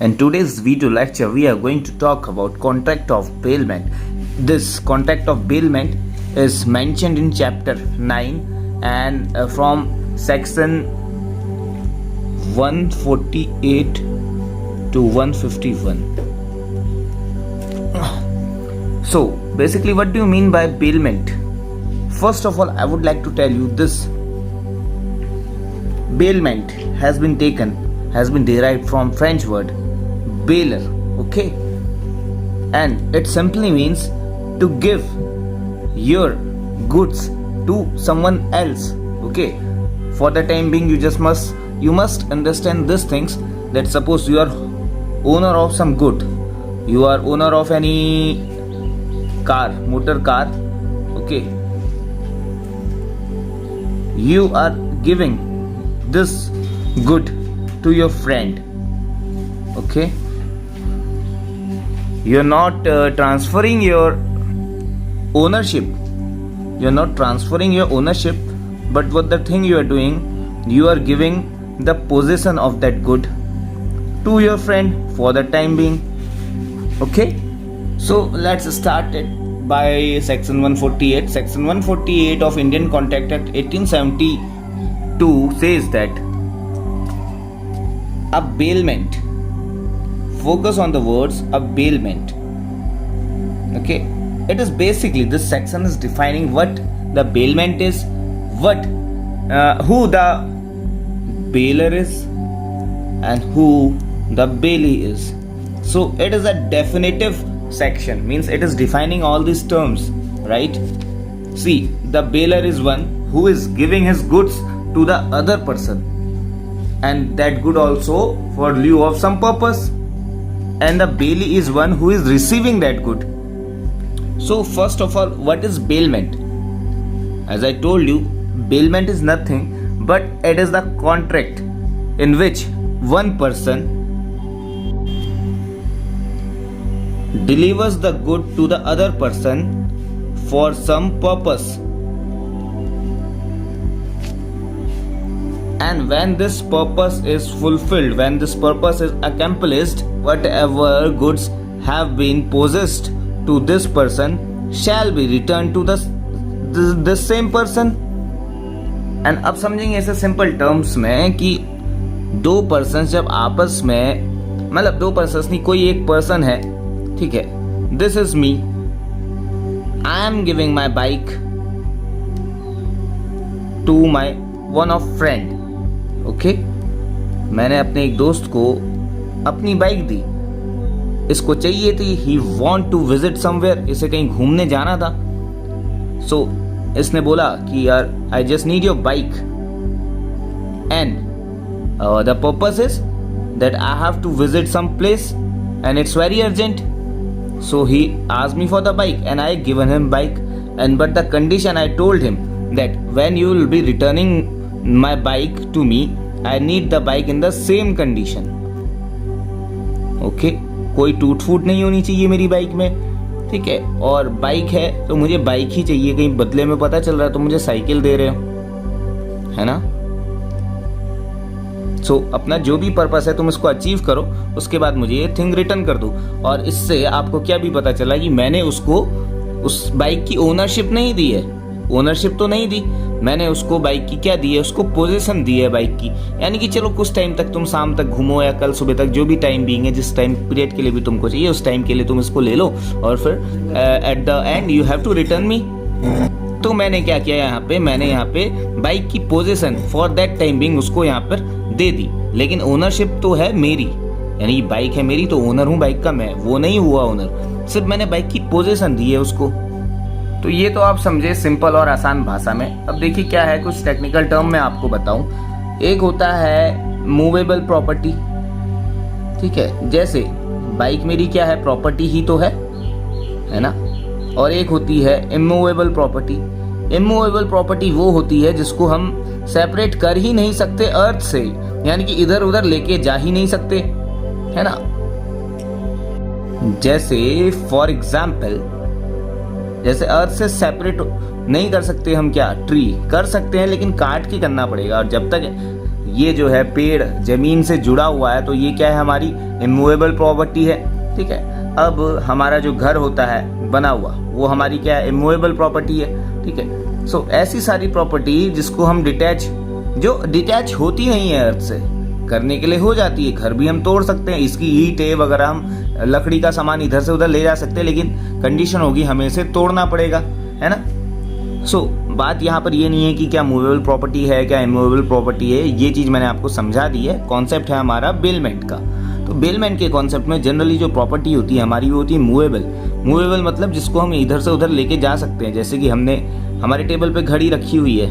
In today's video lecture, we are going to talk about contract of bailment. This contract of bailment is mentioned in chapter 9 and from section 148 to 151. So, basically, what do you mean by bailment? First of all, I would like to tell you this. Bailment has been derived from French word bailer, okay, and it simply means to give your goods to someone else, okay. For the time being, you must understand these things, that suppose you are owner of some good, you are owner of any motor car, okay, you are giving this good to your friend, okay. You're not transferring your ownership, but what the thing you are doing, you are giving the possession of that good to your friend for the time being, okay. So let's start it by section 148. Section 148 of Indian Contract Act 1872 says that a bailment, focus on the words a bailment, okay. It is basically, this section is defining what the bailment is, who the bailer is and who the bailee is. So it is a definitive section, means it is defining all these terms, right? See, the bailer is one who is giving his goods to the other person, and that good also for lieu of some purpose, and the bailee is one who is receiving that good. So first of all, what is bailment? As I told you, bailment is nothing but it is the contract in which one person delivers the good to the other person for some purpose, and when this purpose is fulfilled, when this purpose is accomplished, whatever goods have been possessed to this person shall be returned to the same person. And अब समझेंगे ऐसे simple terms में कि दो person जब आपस में, मतलब दो पर्सन नहीं, कोई एक पर्सन है, ठीक है, this is me, I am giving my bike to my one of friend, okay. मैंने अपने एक दोस्त को अपनी बाइक दी, इसको चाहिए थी, ही वॉन्ट टू विजिट समवेयर, इसे कहीं घूमने जाना था. सो इसने बोला कि यार I just need your bike and the purpose is that I have to visit some place and it's very urgent. So he asked me for the bike and I given him bike, and but the condition I told him that when you will be returning my bike to me, I need the bike in the same condition, okay. कोई टूट फूट नहीं होनी चाहिए मेरी bike में, ठीक है. और बाइक है तो मुझे बाइक ही चाहिए, कहीं बदले में पता चल रहा है तो मुझे साइकिल दे रहे हो, है ना. सो अपना जो भी पर्पस है तुम इसको अचीव करो, उसके बाद मुझे ये थिंग रिटर्न कर दो. और इससे आपको क्या भी पता चला कि मैंने उसको उस बाइक की ओनरशिप नहीं दी है, ओनरशिप तो नहीं दी, मैंने उसको बाइक की क्या दी है, उसको पोजीशन दी है बाइक की. यानी कि चलो कुछ टाइम तक तुम शाम तक घूमो या कल सुबह तक, जो भी टाइम बीइंग है, जिस टाइम पीरियड के लिए भी तुमको चाहिए उस टाइम के लिए तुम इसको ले लो, और फिर at the end you have to return me. तो मैंने क्या किया यहाँ पे, मैंने यहाँ पे बाइक की position for that time being उसको यहाँ पर दे दी, लेकिन ओनरशिप तो है मेरी, यानी बाइक है मेरी तो ओनर हूँ बाइक का मैं, वो नहीं हुआ ओनर, सिर्फ मैंने बाइक की पोजीशन दी है उसको. तो ये तो आप समझे सिंपल और आसान भाषा में. अब देखिए क्या है, कुछ टेक्निकल टर्म मैं आपको बताऊं. एक होता है मूवेबल प्रॉपर्टी, ठीक है, जैसे बाइक मेरी क्या है, प्रॉपर्टी ही तो है ना. और एक होती है इमूवेबल प्रॉपर्टी. इमूवेबल प्रॉपर्टी वो होती है जिसको हम सेपरेट कर ही नहीं सकते अर्थ से, यानी कि इधर उधर लेके जा ही नहीं सकते, है ना. जैसे फॉर एग्जाम्पल, जैसे अर्थ से सेपरेट नहीं कर सकते हम, क्या ट्री कर सकते हैं लेकिन काट के करना पड़ेगा, और जब तक ये जो है पेड़ जमीन से जुड़ा हुआ है, तो ये क्या है, हमारी इमूवेबल प्रॉपर्टी है। ठीक है, अब हमारा जो घर होता है बना हुआ, वो हमारी क्या है, इमूवेबल प्रॉपर्टी है। ठीक है, सो ऐसी सारी प्रॉपर्टी जिसको हम जो डिटैच होती नहीं है अर्थ से, करने के लिए हो जाती है। घर भी हम तोड़ सकते हैं, इसकी ईंटें वगैरह, हम लकड़ी का सामान इधर से उधर ले जा सकते हैं, लेकिन कंडीशन होगी हमें इसे तोड़ना पड़ेगा, है ना। सो बात यहाँ पर ये नहीं है कि क्या मूवेबल प्रॉपर्टी है, क्या इमूवेबल प्रॉपर्टी है, ये चीज़ मैंने आपको समझा दी है। कॉन्सेप्ट है हमारा बेलमेंट का। तो बेलमेंट के कॉन्सेप्ट में जनरली जो प्रॉपर्टी होती है हमारी, वो होती है मूवेबल। मूवेबल मतलब जिसको हम इधर से उधर लेके जा सकते हैं। जैसे कि हमने हमारे टेबल पे घड़ी रखी हुई है,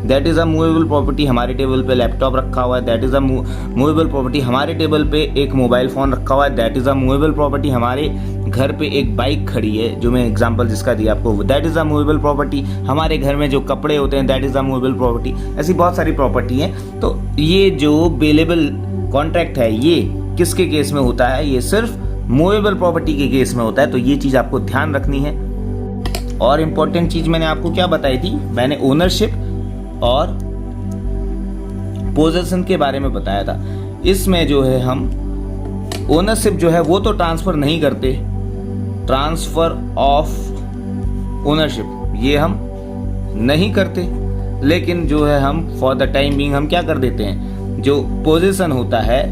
that is a movable property. हमारे टेबल पे लैपटॉप रखा हुआ है, that is a movable property. हमारे टेबल पे एक मोबाइल फ़ोन रखा हुआ है, that is a movable property. हमारे घर पे एक बाइक खड़ी है, जो मैं एग्जांपल जिसका दिया आपको, that is a movable property. हमारे घर में जो कपड़े होते हैं, that is a movable property. ऐसी बहुत सारी प्रॉपर्टी हैं। तो ये जो बेलेबल कॉन्ट्रैक्ट है, ये किसके केस में होता है, ये सिर्फ मूवेबल प्रॉपर्टी के केस में होता है। तो ये चीज़ आपको ध्यान रखनी है। और इम्पोर्टेंट चीज़ मैंने आपको क्या बताई थी, मैंने ओनरशिप और पोजेशन के बारे में बताया था। इसमें जो है हम ओनरशिप जो है वो तो ट्रांसफर नहीं करते, ट्रांसफर ऑफ ओनरशिप ये हम नहीं करते, लेकिन जो है हम फॉर द टाइम बीइंग हम क्या कर देते हैं, जो पोजीशन होता है,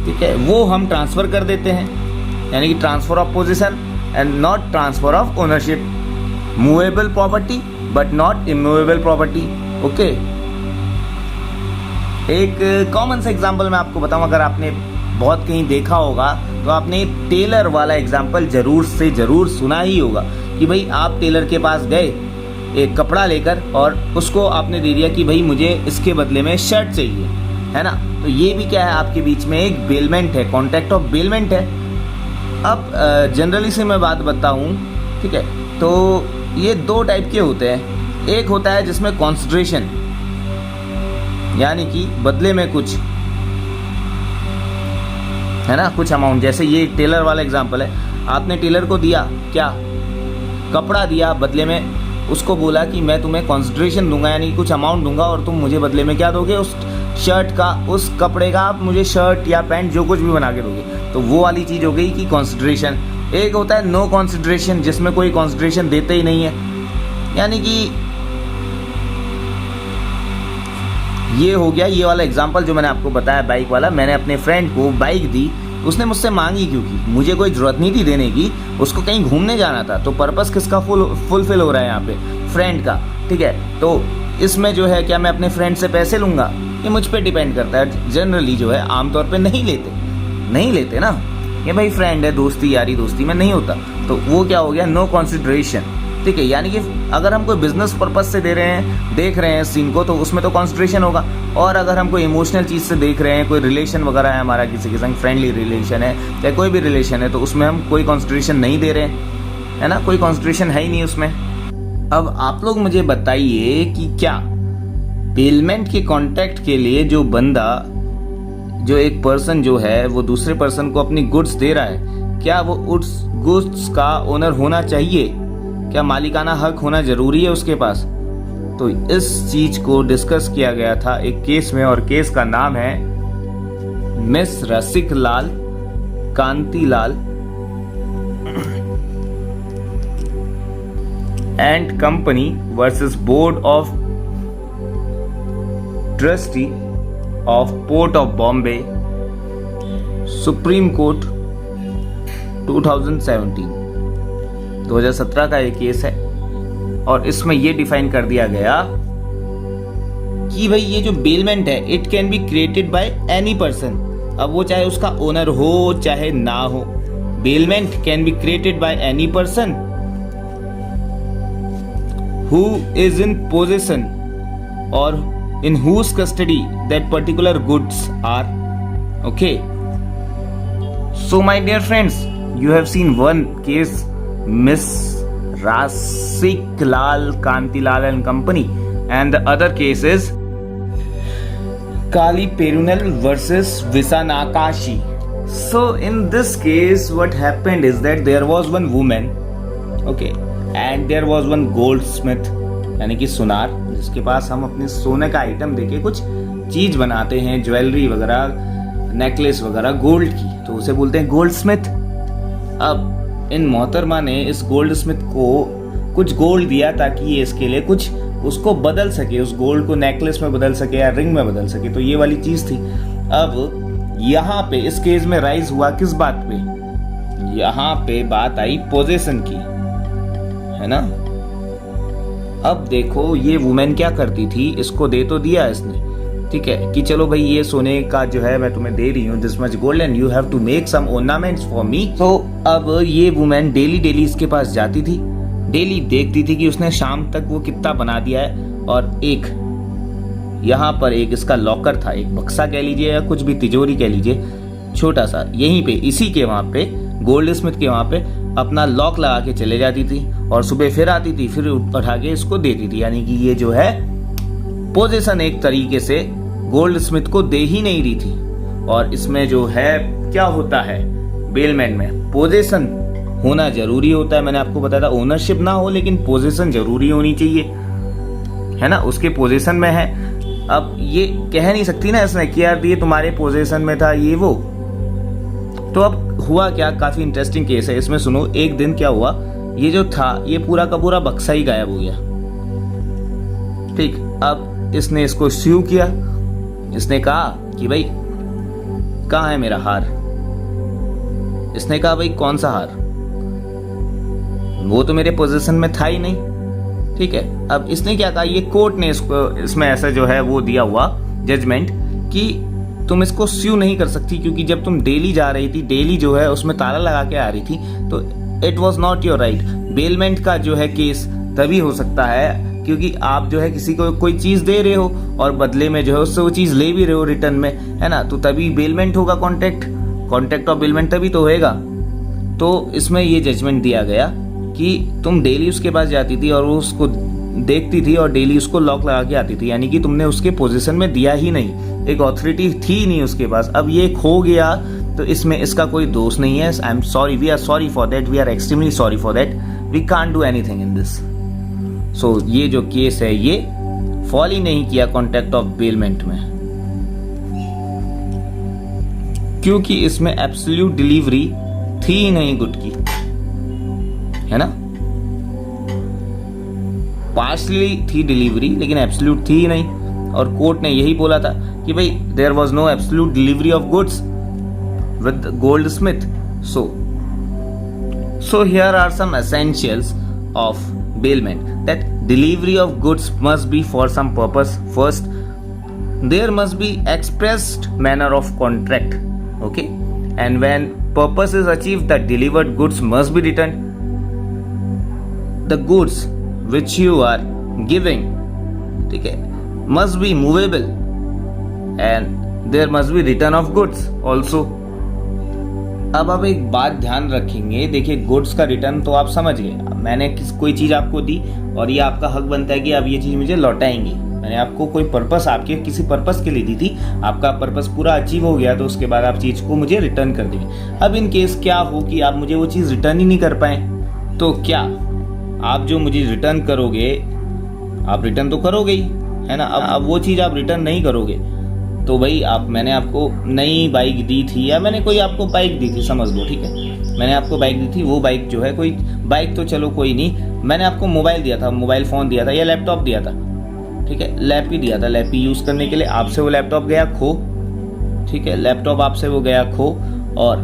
ठीक है, वो हम ट्रांसफर कर देते हैं। यानी कि transfer of position and not transfer of ownership. Movable property but not immovable property. Okay, एक कॉमन सा एग्जांपल मैं आपको बताऊं, अगर आपने बहुत कहीं देखा होगा तो आपने टेलर वाला एग्जांपल जरूर से जरूर सुना ही होगा कि भाई आप टेलर के पास गए एक कपड़ा लेकर और उसको आपने दे दिया कि भाई मुझे इसके बदले में शर्ट चाहिए, है ना। तो ये भी क्या है, आपके बीच में एक बेलमेंट है, कॉन्ट्रैक्ट ऑफ बेलमेंट है। अब जनरली से मैं बात बताऊं, ठीक है, तो ये दो टाइप के होते हैं। एक होता है जिसमें कॉन्सिडरेशन, यानी कि बदले में कुछ, है ना, कुछ अमाउंट। जैसे ये टेलर वाला एग्जांपल है, आपने टेलर को दिया क्या, कपड़ा दिया, बदले में उसको बोला कि मैं तुम्हें कॉन्सिडरेशन दूंगा, यानी कुछ अमाउंट दूंगा और तुम मुझे बदले में क्या दोगे, उस शर्ट का, उस कपड़े का आप मुझे शर्ट या पैंट जो कुछ भी बना के दोगे। तो वो वाली चीज़ हो गई कि कॉन्सिडरेशन। एक होता है नो कॉन्सिडरेशन, जिसमें कोई कॉन्सिडरेशन देते ही नहीं है। यानी कि ये हो गया ये वाला एग्जांपल जो मैंने आपको बताया बाइक वाला। मैंने अपने फ्रेंड को बाइक दी, उसने मुझसे मांगी क्योंकि मुझे कोई ज़रूरत नहीं थी देने की, उसको कहीं घूमने जाना था। तो पर्पस किसका फुलफिल हो रहा है यहाँ पे, फ्रेंड का, ठीक है। तो इसमें जो है क्या मैं अपने फ्रेंड से पैसे लूँगा, ये मुझ पर डिपेंड करता है। जनरली जो है आमतौर पर नहीं लेते ना, ये भाई फ्रेंड है, दोस्ती यारी दोस्ती में नहीं होता। तो वो क्या हो गया, नो कॉन्सिडरेशन, ठीक है। यानी कि अगर हम कोई बिजनेस पर्पस से देख रहे हैं सीन को, तो उसमें तो कॉन्सिडरेशन होगा। और अगर हम कोई इमोशनल चीज़ से देख रहे हैं, कोई रिलेशन वगैरह है हमारा किसी के संग, फ्रेंडली रिलेशन है या कोई भी रिलेशन है, तो उसमें हम कोई कॉन्सिडरेशन नहीं दे रहे हैं, है ना, कोई कॉन्सिडरेशन है ही नहीं उसमें। अब आप लोग मुझे बताइए कि क्या बेलमेंट के कॉन्ट्रैक्ट के लिए जो एक पर्सन जो है वो दूसरे पर्सन को अपनी गुड्स दे रहा है, क्या वो उस गुड्स का ओनर होना चाहिए, क्या मालिकाना हक होना जरूरी है उसके पास। तो इस चीज को डिस्कस किया गया था एक केस में, और केस का नाम है miss Rasiklal Kantilal and company versus board of trustee of port of Bombay, supreme court 2017 का एक केस है। और इसमें यह डिफाइन कर दिया गया कि भाई ये जो बेलमेंट है, it can be created by any person. अब वो चाहे उसका ओनर हो चाहे ना हो, bailment can be created by any person who is in possession और in whose custody that particular goods are. Okay, so my dear friends, you have seen one case, Miss Rasiklal Kantilal and Company, and the other case is Kali Perunal versus Visanakashi. So in this case what happened is that there was one woman, okay, and there was one goldsmith, यानी कि सुनार, जिसके पास हम अपने सोने का item देके कुछ चीज बनाते हैं, ज्वेलरी वगैरह, नेकलेस वगैरह गोल्ड की, तो उसे बोलते हैं गोल्ड स्मिथ। अब इन मोहतरमा ने इस गोल्ड स्मिथ को कुछ गोल्ड दिया ताकि ये इसके लिए कुछ उसको बदल सके, उस गोल्ड को नेकलेस में बदल सके या रिंग में बदल सके, तो ये वाली चीज थी। अब यहाँ पे इस केस में राइज हुआ किस बात पे, यहाँ पे बात आई पोजेशन की, है ना। अब देखो ये वुमेन क्या करती थी, इसको दे तो दिया इसने, ठीक है, कि चलो भाई ये सोने का जो है मैं तुम्हें दे रही हूँ, this much gold and you have to make some ornaments for me. तो अब ये वुमेन डेली डेली इसके पास जाती थी, डेली देखती थी कि उसने शाम तक वो कितना बना दिया है। और एक यहाँ पर एक इसका लॉकर था, एक बक्सा कह लीजिए या कुछ भी तिजोरी कह लीजिए, छोटा सा, यहीं पे इसी के वहाँ पे गोल्ड स्मिथ के वहाँ पे अपना लॉक लगा के चले जाती थी और सुबह फिर आती थी, फिर उठा के इसको देती थी। यानी कि ये जो है पोजीशन एक तरीके से गोल्ड स्मिथ को दे ही नहीं रही थी। और इसमें जो है क्या होता है बेलमेंट में, पोजीशन होना जरूरी होता है। मैंने आपको बताया था ओनरशिप ना हो लेकिन पोजीशन जरूरी होनी चाहिए, है ना, उसके पोजीशन में है। अब ये कह नहीं सकती ना इसने कि यार ये तुम्हारे पोजीशन में था ये वो। तो अब हुआ क्या, काफी इंटरेस्टिंग केस है इसमें, सुनो। एक दिन क्या हुआ, ये जो था ये पूरा का पूरा बक्सा ही गायब हो गया, ठीक। अब इसने इसको स्यू किया, इसने कहा कि भाई कहाँ है मेरा हार। इसने कहा भाई कौन सा हार, वो तो मेरे पोजीशन में था ही नहीं, ठीक है। अब इसने क्या कहा, ये कोर्ट ने इसको इसमें ऐसा जो है वो दिया हुआ जजमेंट कि तुम इसको स्यू नहीं कर सकती, क्योंकि जब तुम डेली जा रही थी, डेली जो है उसमें ताला लगा के आ रही थी, तो it was not your right. Bailment का जो है केस तभी हो सकता है क्योंकि आप जो है किसी को कोई चीज दे रहे हो और बदले में जो है उससे वो चीज ले भी रहे हो रिटर्न में, है ना, तो तभी बेलमेंट होगा, कॉन्ट्रैक्ट ऑफ बेलमेंट तभी तो होएगा। तो इसमें ये जजमेंट दिया गया कि तुम डेली उसके पास जाती थी और वो उसको देखती थी और डेली उसको लॉक लगा के आती थी, यानी कि तुमने उसके पोजीशन में दिया ही नहीं, एक ऑथोरिटी थी नहीं उसके पास। अब ये खो गया तो इसमें इसका कोई दोष नहीं है। I am sorry, we are sorry for that, we are extremely sorry for that, we can't do anything in this. So ये जो केस है ये फॉल ही नहीं किया कॉन्ट्रैक्ट ऑफ बेलमेंट में, क्योंकि इसमें एब्सोल्यूट डिलीवरी थी ही नहीं गुड की, है ना। पार्शली थी डिलीवरी लेकिन एब्सोल्यूट थी ही नहीं, और कोर्ट ने यही बोला था कि भाई there was no absolute delivery of goods with goldsmith. So here are some essentials of bailment, that delivery of goods must be for some purpose. First, there must be expressed manner of contract, okay, and when purpose is achieved, the delivered goods must be returned. The goods which you are giving, ठीक है, must be movable and there must be return of goods also. अब आप एक बात ध्यान रखेंगे, देखिए goods का रिटर्न तो आप समझ गए, मैंने कोई चीज़ आपको दी और ये आपका हक बनता है कि आप ये चीज़ मुझे लौटाएंगे। मैंने आपको कोई पर्पस, आपके किसी पर्पस के लिए दी थी, आपका पर्पस पूरा अचीव हो गया तो उसके बाद आप चीज़ को मुझे रिटर्न कर देंगे। अब इन केस क्या हो कि आप मुझे वो चीज़ रिटर्न ही नहीं कर पाए, तो क्या आप जो मुझे रिटर्न करोगे, आप रिटर्न तो करोगे ही, है ना। अब वो चीज़ आप रिटर्न नहीं करोगे तो भाई मैंने आपको नई बाइक दी थी या मैंने कोई आपको बाइक दी थी, समझ लो, ठीक है, मैंने आपको बाइक दी थी, वो बाइक जो है कोई बाइक तो चलो कोई नहीं, मैंने आपको मोबाइल दिया था, मोबाइल फ़ोन दिया था या लैपटॉप दिया था, ठीक है, लैपी दिया था, लैपी यूज़ करने के लिए, आपसे वो लैपटॉप गया खो, ठीक है, लैपटॉप आपसे वो गया खो, और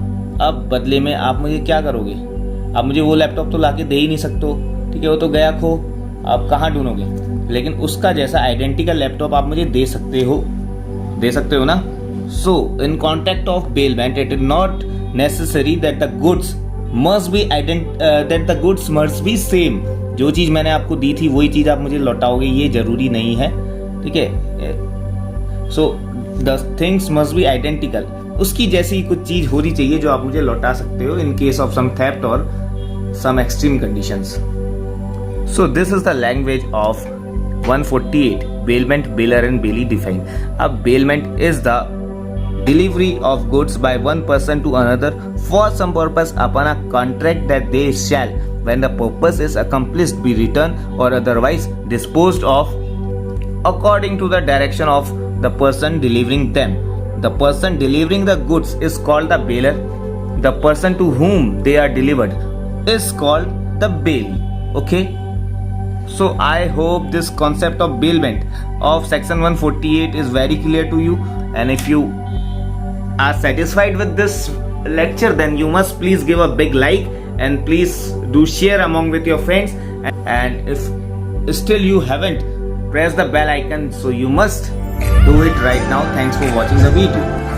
अब बदले में आप मुझे क्या करोगे, आप मुझे वो लैपटॉप तो ला के दे ही नहीं सकते हो, ठीक है, वो तो गया खो, आप कहाँ ढूंढोगे, लेकिन उसका जैसा आइडेंटिकल लैपटॉप आप मुझे दे सकते हो ना। So in contract of bailment it is not necessary that the goods must be same. जो चीज मैंने आपको दी थी वही चीज आप मुझे लौटाओगे, ये जरूरी नहीं है, ठीक है। So the things must be identical, उसकी जैसी कुछ चीज होनी चाहिए जो आप मुझे लौटा सकते हो in case of some theft और some extreme conditions. So this is the language of 148 bailment, bailer and bailee defined. अब bailment is the delivery of goods by one person to another for some purpose upon a contract that they shall, when the purpose is accomplished, be returned or otherwise disposed of according to the direction of the person delivering them. The person delivering the goods is called the baler. The person to whom they are delivered is called the bailee. Okay, so I hope this concept of bailment of section 148 is very clear to you, and if you are satisfied with this lecture, then you must please give a big like and please do share among with your friends. And if still you haven't pressed the bell icon, so you must do it right now. Thanks for watching the video.